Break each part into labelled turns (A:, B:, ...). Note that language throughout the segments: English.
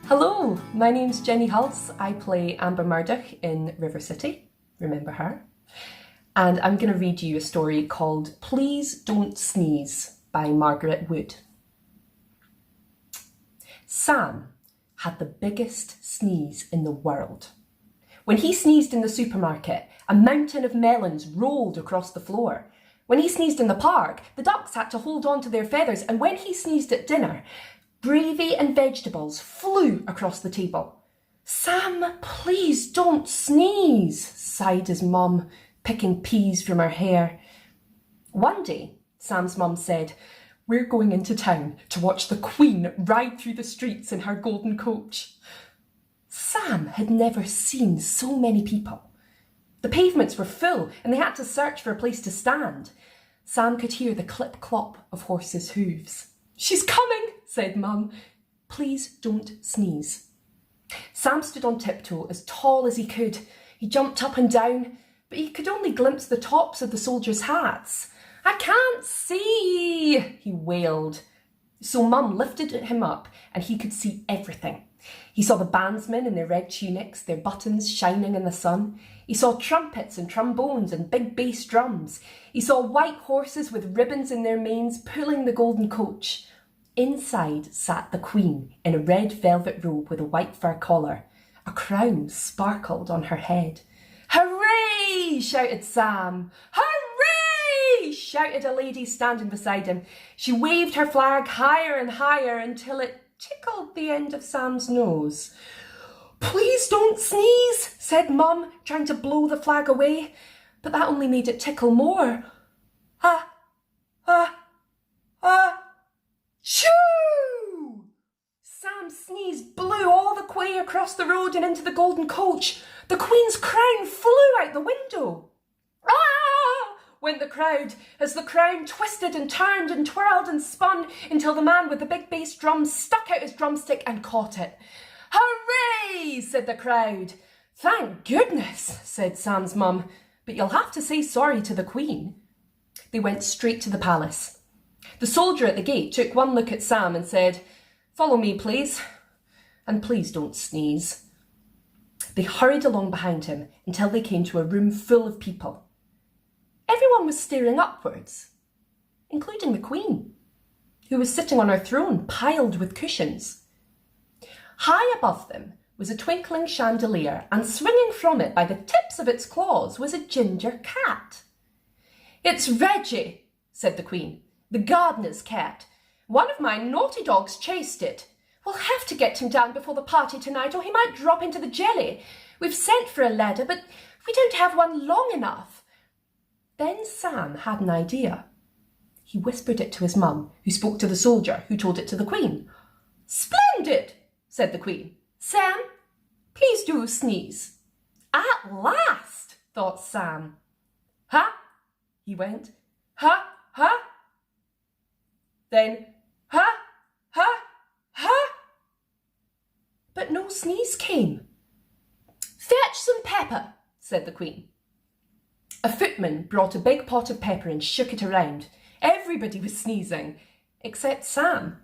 A: Hello, my name's Jenny Hulse. I play Amber Murdoch in River City. Remember her? And I'm going to read you a story called Please Don't Sneeze by Margaret Wood. Sam had the biggest sneeze in the world. When he sneezed in the supermarket, a mountain of melons rolled across the floor. When he sneezed in the park, the ducks had to hold on to their feathers, and when he sneezed at dinner, gravy and vegetables flew across the table. "Sam, please don't sneeze," sighed his mum, picking peas from her hair. One day, Sam's mum said, "We're going into town to watch the Queen ride through the streets in her golden coach." Sam had never seen so many people. The pavements were full and they had to search for a place to stand. Sam could hear the clip-clop of horses' hooves. "She's coming," said Mum. "Please don't sneeze." Sam stood on tiptoe as tall as he could. He jumped up and down, but he could only glimpse the tops of the soldiers' hats. "I can't see," he wailed. So Mum lifted him up and he could see everything. He saw the bandsmen in their red tunics, their buttons shining in the sun. He saw trumpets and trombones and big bass drums. He saw white horses with ribbons in their manes pulling the golden coach. Inside sat the Queen in a red velvet robe with a white fur collar. A crown sparkled on her head. "Hooray!" shouted Sam. "Hooray!" shouted a lady standing beside him. She waved her flag higher and higher until it tickled the end of Sam's nose. "Please don't sneeze," said Mum, trying to blow the flag away, but that only made it tickle more. "Ah, ah, ah, shoo!" Sam's sneeze blew all the way across the road and into the golden coach. The Queen's crown flew out the window. "Ah!" went the crowd as the crown twisted and turned and twirled and spun until the man with the big bass drums stuck out his drumstick and caught it. "Hooray!" said the crowd. "Thank goodness," said Sam's mum, "but you'll have to say sorry to the Queen." They went straight to the palace. The soldier at the gate took one look at Sam and said, "Follow me, please, and please don't sneeze." They hurried along behind him until they came to a room full of people. Everyone was staring upwards, including the Queen, who was sitting on her throne piled with cushions. High above them was a twinkling chandelier, and swinging from it by the tips of its claws was a ginger cat. "It's Reggie," said the Queen, "the gardener's cat. One of my naughty dogs chased it. We'll have to get him down before the party tonight, or he might drop into the jelly. We've sent for a ladder, but we don't have one long enough." Then Sam had an idea. He whispered it to his mum, who spoke to the soldier, who told it to the Queen. "Splendid," said the Queen. "Sam, please do sneeze." "At last," thought Sam. "Ha," he went. "Ha, ha." Then, "Ha, ha, ha." But no sneeze came. "Fetch some pepper," said the Queen. A footman brought a big pot of pepper and shook it around. Everybody was sneezing, except Sam.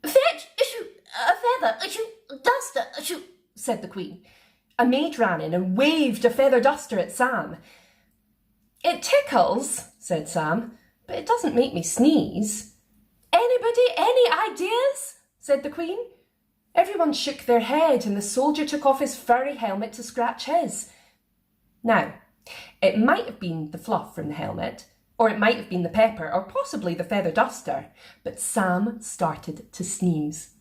A: "Fetch a feather, duster," said the Queen. A maid ran in and waved a feather duster at Sam. "It tickles," said Sam, "but it doesn't make me sneeze." "Anybody, any ideas?" said the Queen. Everyone shook their head and the soldier took off his furry helmet to scratch his. Now, it might have been the fluff from the helmet, or it might have been the pepper, or possibly the feather duster, but Sam started to sneeze.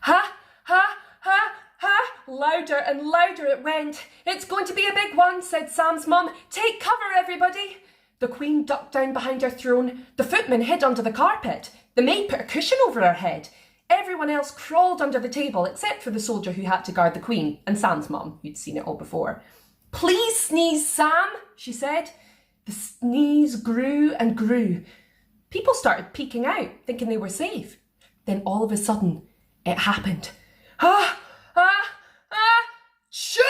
A: "Ha, ha, ha, ha!" Louder and louder it went. "It's going to be a big one," said Sam's mum. "Take cover, everybody." The Queen ducked down behind her throne. The footman hid under the carpet. The maid put a cushion over her head. Everyone else crawled under the table, except for the soldier who had to guard the Queen, and Sam's mum, who'd seen it all before. "Please sneeze, Sam," she said. The sneeze grew and grew. People started peeking out, thinking they were safe. Then all of a sudden, it happened. "Ah, ah, ah, shoo!"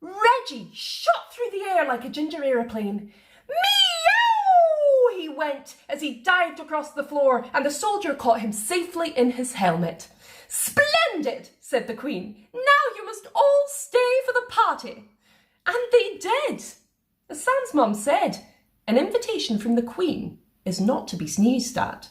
A: Reggie shot through the air like a ginger aeroplane. "Meow!" he went as he dived across the floor, and the soldier caught him safely in his helmet. "Splendid," said the Queen. "Now you must all stay for the party." And they did. As Sam's mum said, an invitation from the Queen is not to be sneezed at.